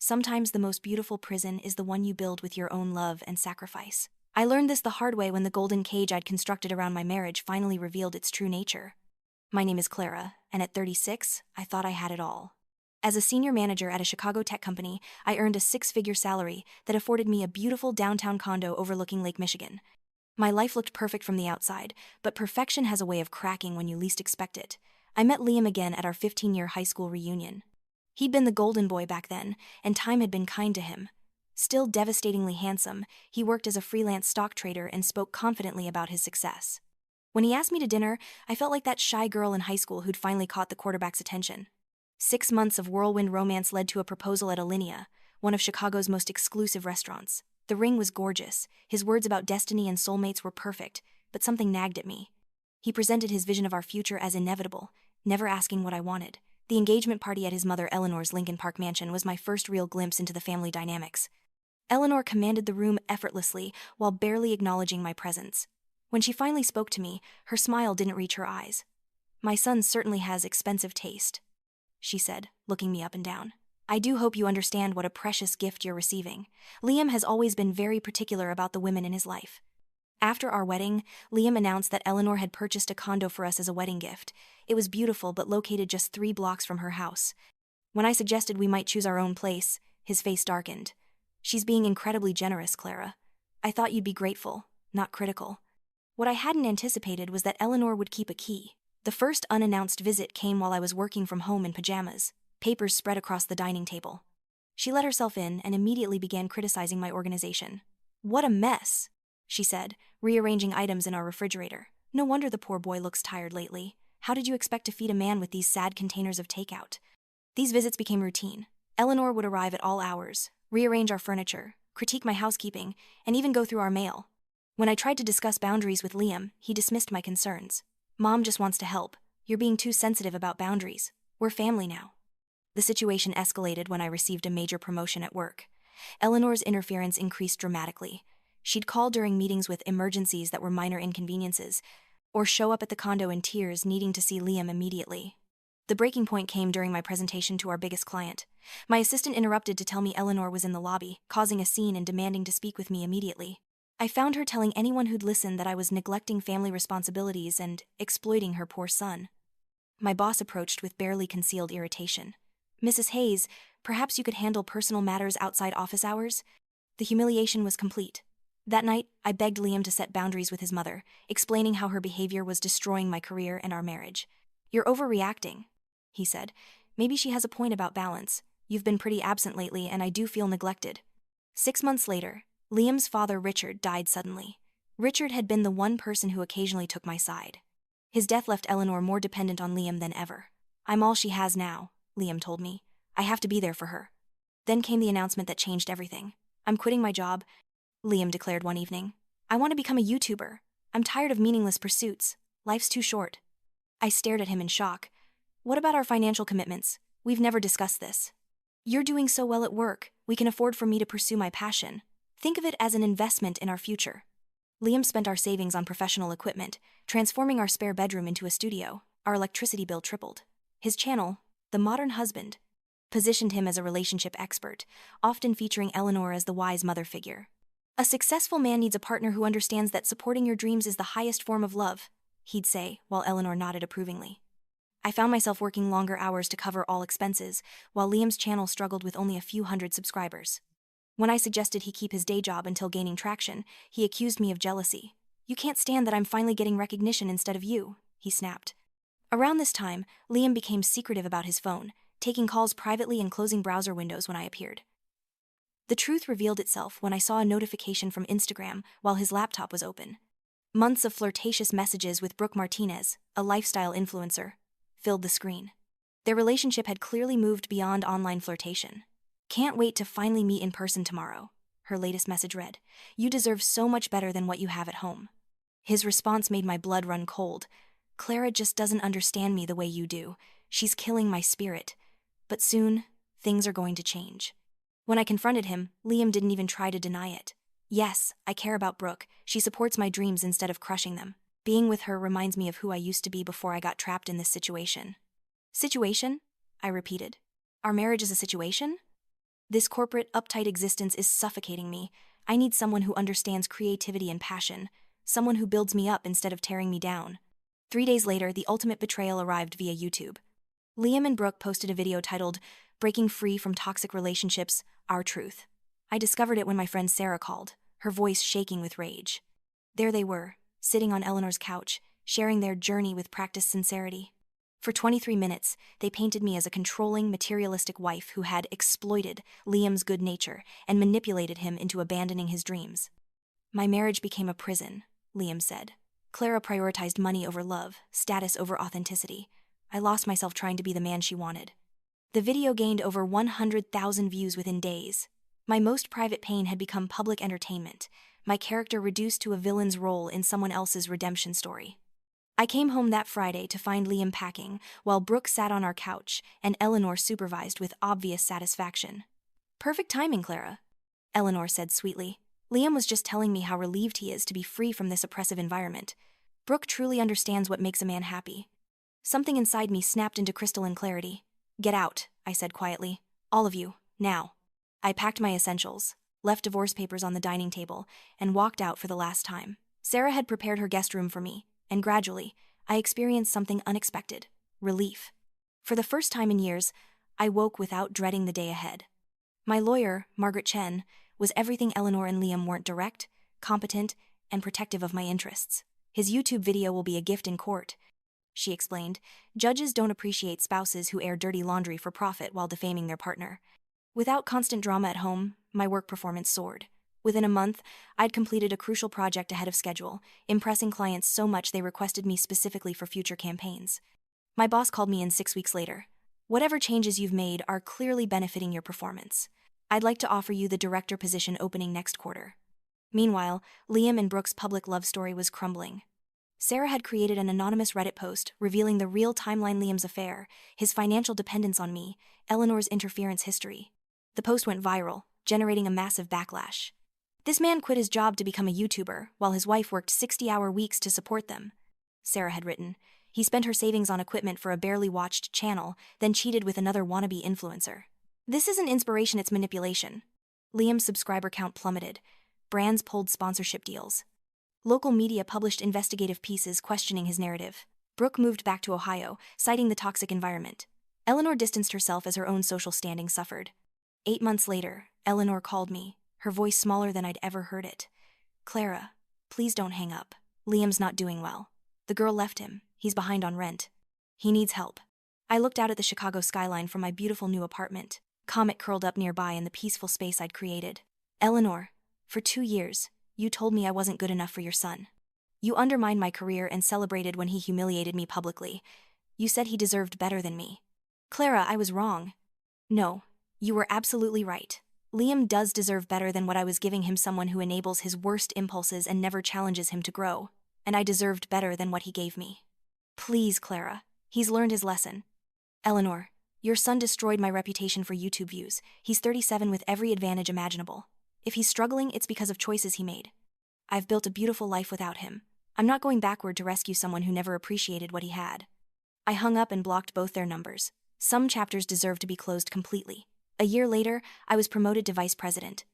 sometimes the most beautiful prison is the one you build with your own love and sacrifice. I learned this the hard way when the golden cage I'd constructed around my marriage finally revealed its true nature. My name is Clara, and at 36, I thought I had it all. As a senior manager at a Chicago tech company, I earned a six-figure salary that afforded me a beautiful downtown condo overlooking Lake Michigan. My life looked perfect from the outside, but perfection has a way of cracking when you least expect it. I met Liam again at our 15-year high school reunion. He'd been the golden boy back then, and time had been kind to him. Still devastatingly handsome, he worked as a freelance stock trader and spoke confidently about his success. When he asked me to dinner, I felt like that shy girl in high school who'd finally caught the quarterback's attention. 6 months of whirlwind romance led to a proposal at Alinea, one of Chicago's most exclusive restaurants. The ring was gorgeous, his words about destiny and soulmates were perfect, but something nagged at me. He presented his vision of our future as inevitable, never asking what I wanted. The engagement party at his mother Eleanor's Lincoln Park mansion was my first real glimpse into the family dynamics. Eleanor commanded the room effortlessly while barely acknowledging my presence. When she finally spoke to me, her smile didn't reach her eyes. "My son certainly has expensive taste," she said, looking me up and down. "I do hope you understand what a precious gift you're receiving. Liam has always been very particular about the women in his life." After our wedding, Liam announced that Eleanor had purchased a condo for us as a wedding gift. It was beautiful but located just 3 blocks from her house. When I suggested we might choose our own place, his face darkened. "She's being incredibly generous, Clara. I thought you'd be grateful, not critical." What I hadn't anticipated was that Eleanor would keep a key. The first unannounced visit came while I was working from home in pajamas, papers spread across the dining table. She let herself in and immediately began criticizing my organization. "What a mess," she said, rearranging items in our refrigerator. "No wonder the poor boy looks tired lately. How did you expect to feed a man with these sad containers of takeout?" These visits became routine. Eleanor would arrive at all hours, rearrange our furniture, critique my housekeeping, and even go through our mail. When I tried to discuss boundaries with Liam, he dismissed my concerns. "Mom just wants to help. You're being too sensitive about boundaries. We're family now." The situation escalated when I received a major promotion at work. Eleanor's interference increased dramatically. She'd call during meetings with emergencies that were minor inconveniences, or show up at the condo in tears needing to see Liam immediately. The breaking point came during my presentation to our biggest client. My assistant interrupted to tell me Eleanor was in the lobby, causing a scene and demanding to speak with me immediately. I found her telling anyone who'd listen that I was neglecting family responsibilities and exploiting her poor son. My boss approached with barely concealed irritation. "Mrs. Hayes, perhaps you could handle personal matters outside office hours?" The humiliation was complete. That night, I begged Liam to set boundaries with his mother, explaining how her behavior was destroying my career and our marriage. "You're overreacting," he said. "Maybe she has a point about balance. You've been pretty absent lately, and I do feel neglected." 6 months later, Liam's father, Richard, died suddenly. Richard had been the one person who occasionally took my side. His death left Eleanor more dependent on Liam than ever. "I'm all she has now," Liam told me. "I have to be there for her." Then came the announcement that changed everything. "I'm quitting my job," Liam declared one evening. "I want to become a YouTuber. I'm tired of meaningless pursuits. Life's too short." I stared at him in shock. "What about our financial commitments? We've never discussed this." "You're doing so well at work, we can afford for me to pursue my passion. Think of it as an investment in our future." Liam spent our savings on professional equipment, transforming our spare bedroom into a studio. Our electricity bill tripled. His channel, The Modern Husband, positioned him as a relationship expert, often featuring Eleanor as the wise mother figure. "A successful man needs a partner who understands that supporting your dreams is the highest form of love," he'd say, while Eleanor nodded approvingly. I found myself working longer hours to cover all expenses, while Liam's channel struggled with only a few hundred subscribers. When I suggested he keep his day job until gaining traction, he accused me of jealousy. "You can't stand that I'm finally getting recognition instead of you," he snapped. Around this time, Liam became secretive about his phone, taking calls privately and closing browser windows when I appeared. The truth revealed itself when I saw a notification from Instagram while his laptop was open. Months of flirtatious messages with Brooke Martinez, a lifestyle influencer, filled the screen. Their relationship had clearly moved beyond online flirtation. "Can't wait to finally meet in person tomorrow," her latest message read. "You deserve so much better than what you have at home." His response made my blood run cold. "Clara just doesn't understand me the way you do. She's killing my spirit." But soon, things are going to change. When I confronted him, Liam didn't even try to deny it. "Yes, I care about Brooke. She supports my dreams instead of crushing them. Being with her reminds me of who I used to be before I got trapped in this situation." "Situation?" I repeated. "Our marriage is a situation?" This corporate, uptight existence is suffocating me. I need someone who understands creativity and passion, someone who builds me up instead of tearing me down. 3 days later, the ultimate betrayal arrived via YouTube. Liam and Brooke posted a video titled, "Breaking Free from Toxic Relationships, Our Truth." I discovered it when my friend Sarah called, her voice shaking with rage. There they were, sitting on Eleanor's couch, sharing their journey with practiced sincerity. For 23 minutes, they painted me as a controlling, materialistic wife who had exploited Liam's good nature and manipulated him into abandoning his dreams. "My marriage became a prison," Liam said. "Clara prioritized money over love, status over authenticity. I lost myself trying to be the man she wanted." The video gained over 100,000 views within days. My most private pain had become public entertainment, my character reduced to a villain's role in someone else's redemption story. I came home that Friday to find Liam packing, while Brooke sat on our couch and Eleanor supervised with obvious satisfaction. "Perfect timing, Clara," Eleanor said sweetly. "Liam was just telling me how relieved he is to be free from this oppressive environment. Brooke truly understands what makes a man happy." Something inside me snapped into crystalline clarity. "Get out," I said quietly. "All of you, now." I packed my essentials, left divorce papers on the dining table, and walked out for the last time. Sarah had prepared her guest room for me, and gradually, I experienced something unexpected: relief. For the first time in years, I woke without dreading the day ahead. My lawyer, Margaret Chen, was everything Eleanor and Liam weren't: direct, competent, and protective of my interests. "His YouTube video will be a gift in court," she explained. "Judges don't appreciate spouses who air dirty laundry for profit while defaming their partner." Without constant drama at home, my work performance soared. Within a month, I'd completed a crucial project ahead of schedule, impressing clients so much they requested me specifically for future campaigns. My boss called me in 6 weeks later. "Whatever changes you've made are clearly benefiting your performance. I'd like to offer you the director position opening next quarter." Meanwhile, Liam and Brooke's public love story was crumbling. Sarah had created an anonymous Reddit post revealing the real timeline: Liam's affair, his financial dependence on me, Eleanor's interference history. The post went viral, generating a massive backlash. "This man quit his job to become a YouTuber, while his wife worked 60-hour weeks to support them," Sarah had written. "He spent her savings on equipment for a barely watched channel, then cheated with another wannabe influencer. This isn't inspiration, it's manipulation." Liam's subscriber count plummeted. Brands pulled sponsorship deals. Local media published investigative pieces questioning his narrative. Brooke moved back to Ohio, citing the toxic environment. Eleanor distanced herself as her own social standing suffered. 8 months later, Eleanor called me, her voice smaller than I'd ever heard it. "Clara, please don't hang up. Liam's not doing well. The girl left him. He's behind on rent. He needs help." I looked out at the Chicago skyline from my beautiful new apartment, Comet curled up nearby in the peaceful space I'd created. "Eleanor, for 2 years, you told me I wasn't good enough for your son. You undermined my career and celebrated when he humiliated me publicly. You said he deserved better than me." "Clara, I was wrong." "No, you were absolutely right. Liam does deserve better than what I was giving him: someone who enables his worst impulses and never challenges him to grow. And I deserved better than what he gave me. Please, Clara, he's learned his lesson." "Eleanor, your son destroyed my reputation for YouTube views. He's 37 with every advantage imaginable. If he's struggling, it's because of choices he made. I've built a beautiful life without him. I'm not going backward to rescue someone who never appreciated what he had." I hung up and blocked both their numbers. Some chapters deserved to be closed completely. A year later, I was promoted to vice president.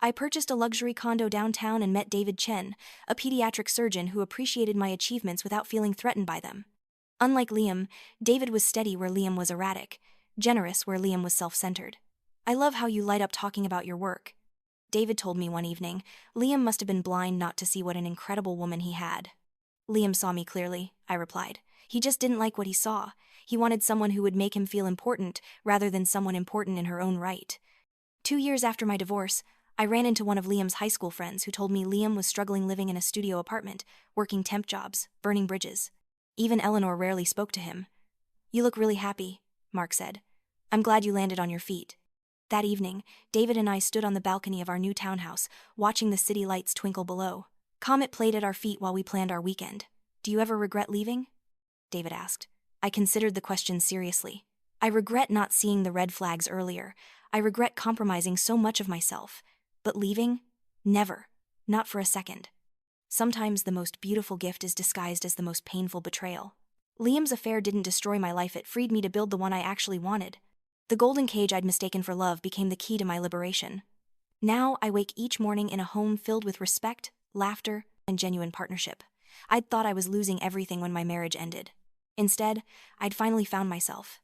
I purchased a luxury condo downtown and met David Chen, a pediatric surgeon who appreciated my achievements without feeling threatened by them. Unlike Liam, David was steady where Liam was erratic, generous where Liam was self-centered. "I love how you light up talking about your work," David told me one evening. Liam must have been blind not to see what an incredible woman he had. "Liam saw me clearly," I replied. "He just didn't like what he saw. He wanted someone who would make him feel important, rather than someone important in her own right." 2 years after my divorce, I ran into one of Liam's high school friends who told me Liam was struggling living in a studio apartment, working temp jobs, burning bridges. Even Eleanor rarely spoke to him. "You look really happy," Mark said. "I'm glad you landed on your feet." That evening, David and I stood on the balcony of our new townhouse, watching the city lights twinkle below. Comet played at our feet while we planned our weekend. "Do you ever regret leaving?" David asked. I considered the question seriously. "I regret not seeing the red flags earlier. I regret compromising so much of myself. But leaving? Never. Not for a second." Sometimes the most beautiful gift is disguised as the most painful betrayal. Liam's affair didn't destroy my life, it freed me to build the one I actually wanted. The golden cage I'd mistaken for love became the key to my liberation. Now I wake each morning in a home filled with respect, laughter, and genuine partnership. I'd thought I was losing everything when my marriage ended. Instead, I'd finally found myself.